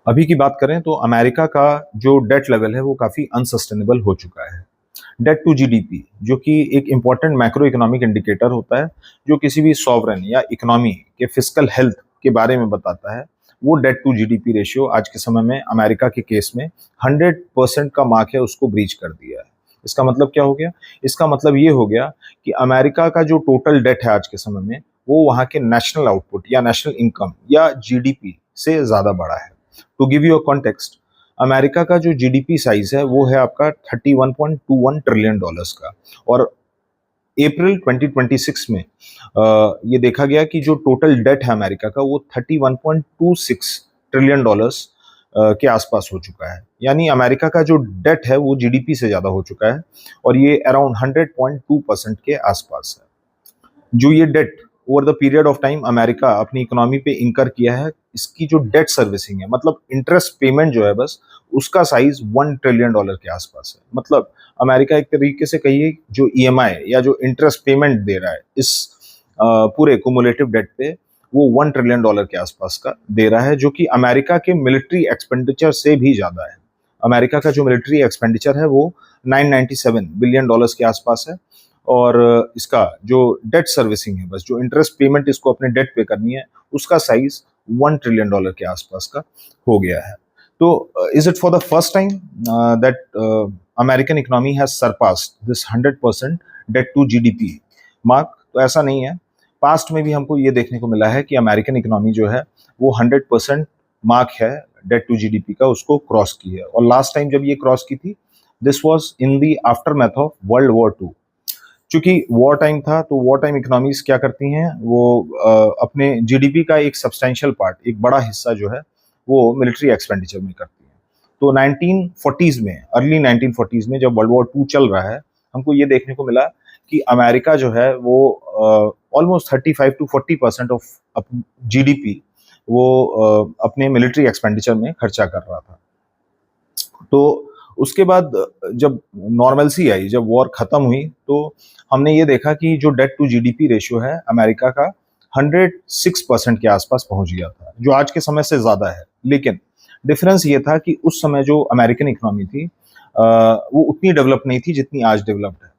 अभी की बात करें तो अमेरिका का जो डेट लेवल है वो काफ़ी अनसस्टेनेबल हो चुका है। डेट टू जीडीपी जो कि एक इम्पॉर्टेंट मैक्रो इकोनॉमिक इंडिकेटर होता है, जो किसी भी सॉवरेन या इकोनॉमी के फिस्कल हेल्थ के बारे में बताता है। वो डेट टू जीडीपी रेशियो आज के समय में अमेरिका के केस में 100% का मार्क है, उसको ब्रीच कर दिया है। इसका मतलब क्या हो गया? इसका मतलब ये हो गया कि अमेरिका का जो टोटल डेट है आज के समय में, वो वहाँ के नेशनल आउटपुट या नेशनल इनकम या जीडीपी से ज़्यादा बड़ा है। To give you a context, America का जो जीडीपी साइज है वो है आपका 31.21 ट्रिलियन डॉलर्स का। और अप्रैल 2026 में ये देखा गया कि जो टोटल डेट है अमेरिका का वो 31.26 ट्रिलियन डॉलर्स के आसपास हो चुका है। यानी अमेरिका का जो डेट है वो जीडीपी से ज़्यादा हो चुका है, और ये अराउंड 100.2% के आसपास है। जो ये debt over the period of time America अपनी इकोनॉमी पे इंकर किया है, इसकी जो डेट सर्विसिंग है, मतलब इंटरेस्ट पेमेंट जो है बस, उसका साइज 1 ट्रिलियन डॉलर के आसपास है। मतलब अमेरिका एक तरीके से कहिए जो ईएमआई या जो इंटरेस्ट पेमेंट दे रहा है इस पूरे कुमुलेटिव डेट पे, वो 1 ट्रिलियन डॉलर के आसपास का दे रहा है, जो कि अमेरिका के मिलिट्री एक्सपेंडिचर से भी ज्यादा है। अमेरिका का जो मिलिट्री एक्सपेंडिचर है वो 997 बिलियन डॉलर्स के आसपास है। और इसका जो डेट सर्विसिंग है, बस जो इंटरेस्ट पेमेंट इसको अपने डेट पे करनी है, उसका साइज 1 ट्रिलियन डॉलर के आसपास का हो गया है। तो is it for the first time that American economy has surpassed this 100% debt to GDP mark? तो ऐसा नहीं है। पास्ट में भी हमको ये देखने को मिला है कि अमेरिकन इकोनॉमी जो है वो 100% मार्क है डेट टू जीडीपी का, उसको क्रॉस की है। और लास्ट टाइम जब ये क्रॉस की थी, this was in the after math of world war 2। चूंकि वॉर टाइम था, तो वॉर टाइम इकोनॉमीज क्या करती हैं, वो अपने जीडीपी का एक सब्सटेंशियल पार्ट, एक बड़ा हिस्सा जो है वो मिलिट्री एक्सपेंडिचर में करती हैं। तो 1940s में, अर्ली 1940s में जब वर्ल्ड वॉर 2 चल रहा है, हमको ये देखने को मिला कि अमेरिका जो है वो ऑलमोस्ट 35 to 40% ऑफ जीडीपी वो अपने मिलिट्री एक्सपेंडिचर में खर्चा कर रहा था। तो उसके बाद जब नॉर्मलसी आई, जब वॉर खत्म हुई, तो हमने ये देखा कि जो डेट टू जीडीपी रेशियो है अमेरिका का 106% के आसपास पहुंच गया था, जो आज के समय से ज्यादा है। लेकिन डिफरेंस ये था कि उस समय जो अमेरिकन इकोनॉमी थी वो उतनी डेवलप नहीं थी जितनी आज डेवलप्ड है।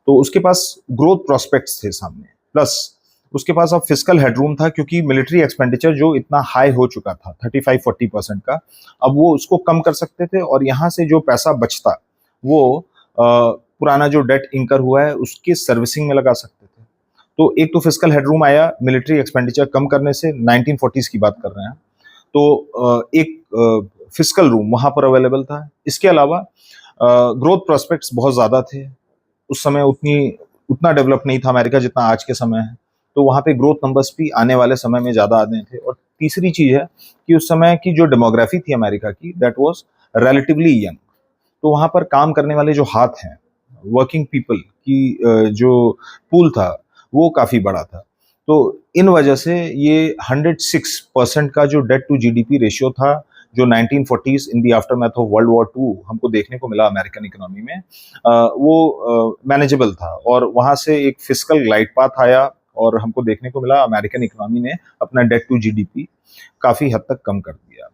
तो उसके पास ग्रोथ प्रोस्पेक्ट्स थे सामने, प्लस उसके पास अब फिजिकल हेडरूम था, क्योंकि मिलिट्री एक्सपेंडिचर जो इतना हाई हो चुका था 35-40% का, अब वो उसको कम कर सकते थे, और यहाँ से जो पैसा बचता वो पुराना जो डेट इंकर हुआ है उसके सर्विसिंग में लगा सकते थे। तो एक तो फिजिकल हेडरूम आया मिलिट्री एक्सपेंडिचर कम करने से, 1940s की बात कर रहे हैं। तो एक फिजिकल रूम वहां पर अवेलेबल था। इसके अलावा ग्रोथ प्रोस्पेक्ट्स बहुत ज्यादा थे। उस समय उतना डेवलप नहीं था अमेरिका जितना आज के समय है, तो वहाँ पे ग्रोथ नंबर्स भी आने वाले समय में ज़्यादा आने थे। और तीसरी चीज़ है कि उस समय की जो डेमोग्राफी थी अमेरिका की, दैट वाज रिलेटिवली यंग। तो वहाँ पर काम करने वाले जो हाथ हैं, वर्किंग पीपल की जो पूल था वो काफ़ी बड़ा था। तो इन वजह से ये 106% का जो डेट टू जीडीपी रेशियो था, जो 1940s in the after math of world war 2 हमको देखने को मिला अमेरिकन इकोनॉमी में, वो मैनेजेबल था। और वहां से एक फिजिकल ग्लाइड पाथ आया, और हमको देखने को मिला अमेरिकन इकोनॉमी ने अपना डेट टू जीडीपी काफी हद तक कम कर दिया।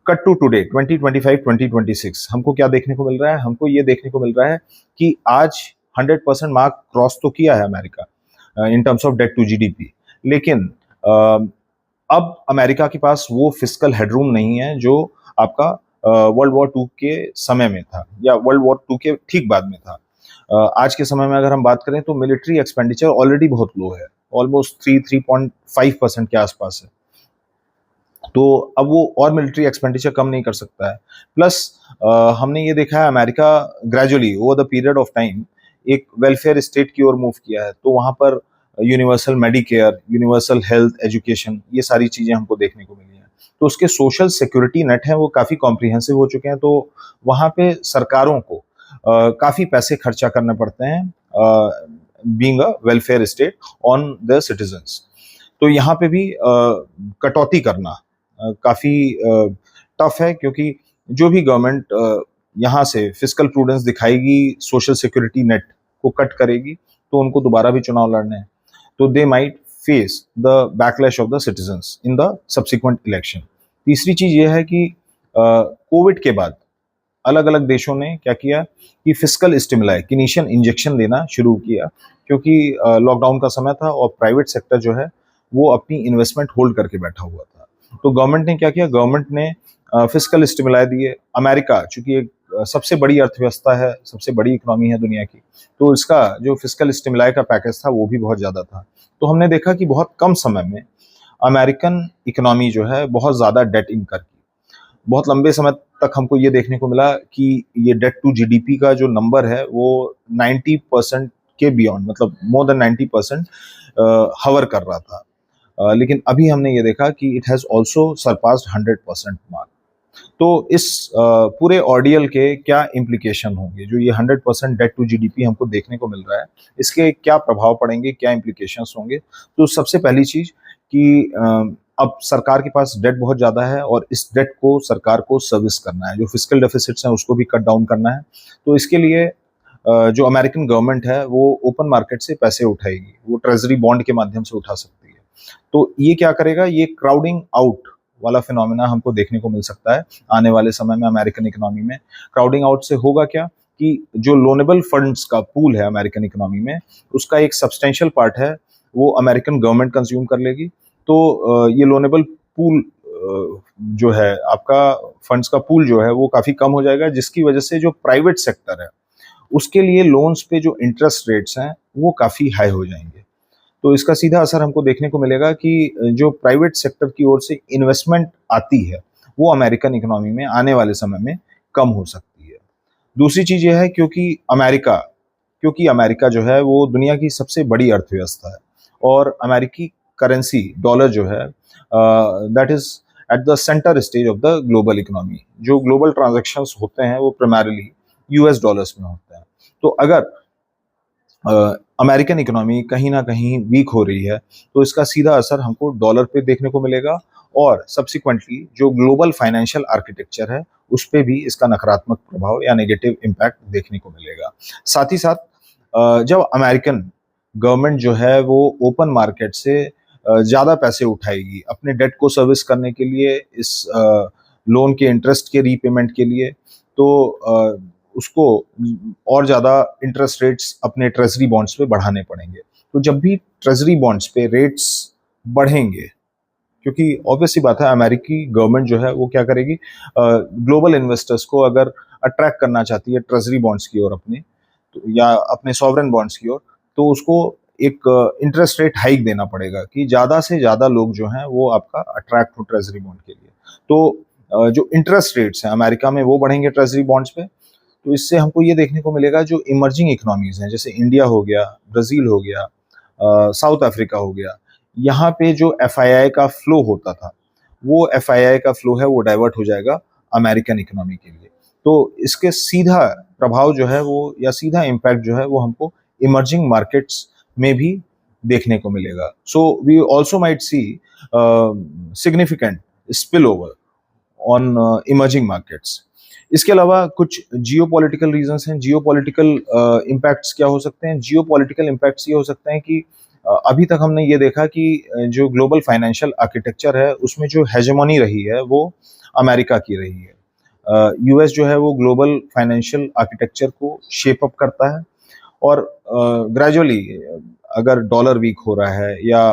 कट टू टुडे 2025-2026 हमको क्या देखने को मिल रहा है? हमको ये देखने को मिल रहा है कि आज 100% मार्क क्रॉस तो किया है America in terms of debt to GDP, लेकिन अब अमेरिका के पास वो फिजिकल हेडरूम नहीं है जो आपका वर्ल्ड वॉर 2 के समय में था, या वर्ल्ड वॉर 2 के ठीक बाद में था। आज के समय में अगर हम बात करें तो मिलिट्री एक्सपेंडिचर ऑलरेडी बहुत लो है, ऑलमोस्ट 3.5% के आसपास है। तो अब वो और मिलिट्री एक्सपेंडिचर कम नहीं कर सकता है। प्लस हमने ये देखा है America gradually over the period of time एक वेलफेयर स्टेट की ओर मूव किया है। तो वहाँ पर universal Medicare, universal health, education, ये सारी चीज़ें हमको देखने को मिली हैं। तो उसके सोशल सिक्योरिटी नेट हैं वो काफ़ी कॉम्प्रिहेंसिव हो चुके हैं। तो वहाँ पे सरकारों को काफ़ी पैसे खर्चा करने पड़ते हैं being a welfare state on the citizens. तो यहाँ पे भी कटौती करना काफ़ी टफ है, क्योंकि जो भी गवर्नमेंट यहाँ से फिजिकल प्रूडेंस दिखाएगी, सोशल सिक्योरिटी नेट को कट करेगी, तो उनको दोबारा भी चुनाव लड़ने हैं। तो they might face the backlash of the citizens in the subsequent election. तीसरी चीज ये है कि कोविड के बाद अलग अलग देशों ने क्या किया कि फिस्कल स्टिमुलाई किनेशियन इंजेक्शन देना शुरू किया, क्योंकि लॉकडाउन का समय था और प्राइवेट सेक्टर जो है वो अपनी इन्वेस्टमेंट होल्ड करके बैठा हुआ था। तो गवर्नमेंट ने क्या किया, गवर्नमेंट ने फिस्कल स्टिमुलाई दिए। अमेरिका चूंकि एक सबसे बड़ी अर्थव्यवस्था है, सबसे बड़ी इकोनॉमी है दुनिया की, तो इसका जो फिस्कल स्टिमुलाई का पैकेज था वो भी बहुत ज्यादा था। तो हमने देखा कि बहुत कम समय में अमेरिकन इकोनॉमी जो है बहुत ज्यादा डेट इंकर की। बहुत लंबे समय तक हमको ये देखने को मिला कि ये डेट टू जीडीपी का जो नंबर है वो 90% के बियॉन्ड, मतलब मोर देन 90% हवर कर रहा था। लेकिन अभी हमने ये देखा कि it has also surpassed 100% mark. तो इस पूरे ऑर्डियल के क्या इम्प्लीकेशन होंगे, जो ये 100% डेट टू जीडीपी हमको देखने को मिल रहा है, इसके क्या प्रभाव पड़ेंगे, क्या इम्प्लीकेशंस होंगे। तो सबसे पहली चीज कि अब सरकार के पास डेट बहुत ज्यादा है और इस डेट को सरकार को सर्विस करना है, जो फिस्कल डेफिसिट्स हैं उसको भी कट डाउन करना है। तो इसके लिए जो अमेरिकन गवर्नमेंट है वो ओपन मार्केट से पैसे उठाएगी, वो ट्रेजरी बॉन्ड के माध्यम से उठा सकती है। तो ये क्या करेगा, ये क्राउडिंग आउट वाला फिनोमिना हमको देखने को मिल सकता है आने वाले समय में अमेरिकन इकोनॉमी में। क्राउडिंग आउट से होगा क्या कि जो लोनेबल फंड्स का पूल है अमेरिकन इकोनॉमी में, उसका एक सब्सटेंशियल पार्ट है वो अमेरिकन गवर्नमेंट कंज्यूम कर लेगी। तो ये लोनेबल पूल जो है आपका, फंड्स का पूल जो है वो काफी कम हो जाएगा, जिसकी वजह से जो प्राइवेट सेक्टर है उसके लिए लोन्स पे जो इंटरेस्ट रेट्स हैं वो काफी हाई हो जाएंगे। तो इसका सीधा असर हमको देखने को मिलेगा कि जो प्राइवेट सेक्टर की ओर से इन्वेस्टमेंट आती है वो अमेरिकन इकोनॉमी में आने वाले समय में कम हो सकती है। दूसरी चीज ये है क्योंकि अमेरिका जो है वो दुनिया की सबसे बड़ी अर्थव्यवस्था है और अमेरिकी करेंसी डॉलर जो है that is at the centre stage of the global economy. जो ग्लोबल ट्रांजेक्शन्स होते हैं वो प्राइमरीली यूएस डॉलर्स में होते हैं। तो अगर अमेरिकन इकोनॉमी कहीं ना कहीं वीक हो रही है तो इसका सीधा असर हमको डॉलर पे देखने को मिलेगा और सब्सिक्वेंटली जो ग्लोबल फाइनेंशियल आर्किटेक्चर है उस पर भी इसका नकारात्मक प्रभाव या नेगेटिव इम्पैक्ट देखने को मिलेगा। साथ ही साथ जब अमेरिकन गवर्नमेंट जो है वो ओपन मार्केट से ज़्यादा पैसे उठाएगी अपने डेट को सर्विस करने के लिए, इस लोन के इंटरेस्ट के रीपेमेंट के लिए, तो उसको और ज़्यादा इंटरेस्ट रेट्स अपने ट्रेजरी बॉन्ड्स पे बढ़ाने पड़ेंगे। तो जब भी ट्रेजरी बॉन्ड्स पे रेट्स बढ़ेंगे, क्योंकि ऑब्वियस सी बात है अमेरिकी गवर्नमेंट जो है वो क्या करेगी, ग्लोबल इन्वेस्टर्स को अगर अट्रैक्ट करना चाहती है ट्रेजरी बॉन्ड्स की ओर अपने, तो या अपने सॉवरेन बॉन्ड्स की ओर, तो उसको एक इंटरेस्ट रेट हाइक देना पड़ेगा कि ज़्यादा से ज़्यादा लोग जो हैं वो आपका अट्रैक्ट हो ट्रेजरी बॉन्ड के लिए। तो जो इंटरेस्ट रेट्स हैं अमेरिका में वो बढ़ेंगे ट्रेजरी बॉन्ड्स पे। तो इससे हमको ये देखने को मिलेगा जो इमर्जिंग इकोनॉमीज हैं जैसे इंडिया हो गया, ब्राज़ील हो गया, साउथ अफ्रीका हो गया, यहाँ पे जो एफआईआई का फ्लो होता था वो एफआईआई का फ्लो है वो डाइवर्ट हो जाएगा अमेरिकन इकोनॉमी के लिए। तो इसके सीधा प्रभाव जो है वो या सीधा इम्पैक्ट जो है वो हमको इमर्जिंग मार्केट्स में भी देखने को मिलेगा। So we also might see significant spill over on emerging markets. इसके अलावा कुछ जियोपॉलिटिकल रीजंस हैं। जियोपॉलिटिकल इम्पैक्ट्स क्या हो सकते हैं? जियोपॉलिटिकल इम्पैक्ट्स ये हो सकते हैं कि अभी तक हमने ये देखा कि जो ग्लोबल फाइनेंशियल आर्किटेक्चर है उसमें जो हेजेमोनी रही है वो अमेरिका की रही है। यूएस जो है वो ग्लोबल फाइनेंशियल आर्किटेक्चर को शेप अप करता है और ग्रेजुअली अगर डॉलर वीक हो रहा है या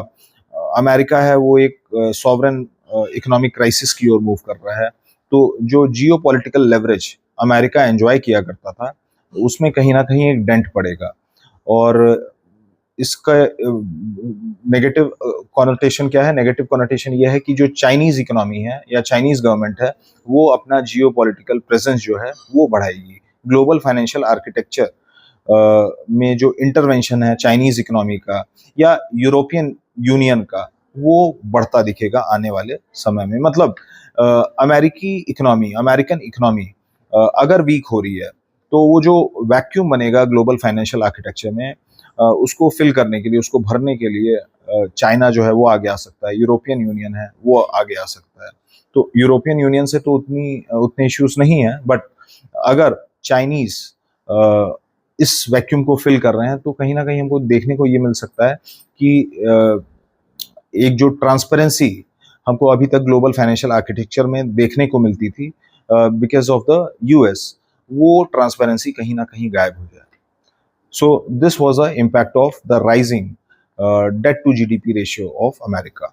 अमेरिका है वो एक सॉवरेन इकोनॉमिक क्राइसिस की ओर मूव कर रहा है, तो जो जियोपॉलिटिकल लेवरेज अमेरिका एंजॉय किया करता था उसमें कहीं ना कहीं एक डेंट पड़ेगा। और इसका नेगेटिव कॉनोटेशन क्या है? नेगेटिव कॉनोटेशन ये है कि जो चाइनीज इकोनॉमी है या चाइनीज गवर्नमेंट है वो अपना जियोपॉलिटिकल प्रेजेंस जो है वो बढ़ाएगी। ग्लोबल फाइनेंशियल आर्किटेक्चर में जो इंटरवेंशन है चाइनीज इकोनॉमी का या यूरोपियन यूनियन का वो बढ़ता दिखेगा आने वाले समय में। मतलब अमेरिकन इकोनॉमी अगर वीक हो रही है तो वो जो वैक्यूम बनेगा ग्लोबल फाइनेंशियल आर्किटेक्चर में उसको फिल करने के लिए, उसको भरने के लिए चाइना जो है वो आगे आ सकता है, यूरोपियन यूनियन है वो आगे आ सकता है। तो यूरोपियन यूनियन से तो उतने इश्यूज नहीं है, बट अगर चाइनीज इस वैक्यूम को फिल कर रहे हैं तो कहीं ना कहीं हमको देखने को ये मिल सकता है कि एक जो ट्रांसपेरेंसी हमको अभी तक ग्लोबल फाइनेंशियल आर्किटेक्चर में देखने को मिलती थी बिकॉज ऑफ द यूएस, वो ट्रांसपेरेंसी कहीं ना कहीं गायब हो जाए. So this was a impact of the rising debt to GDP ratio of America.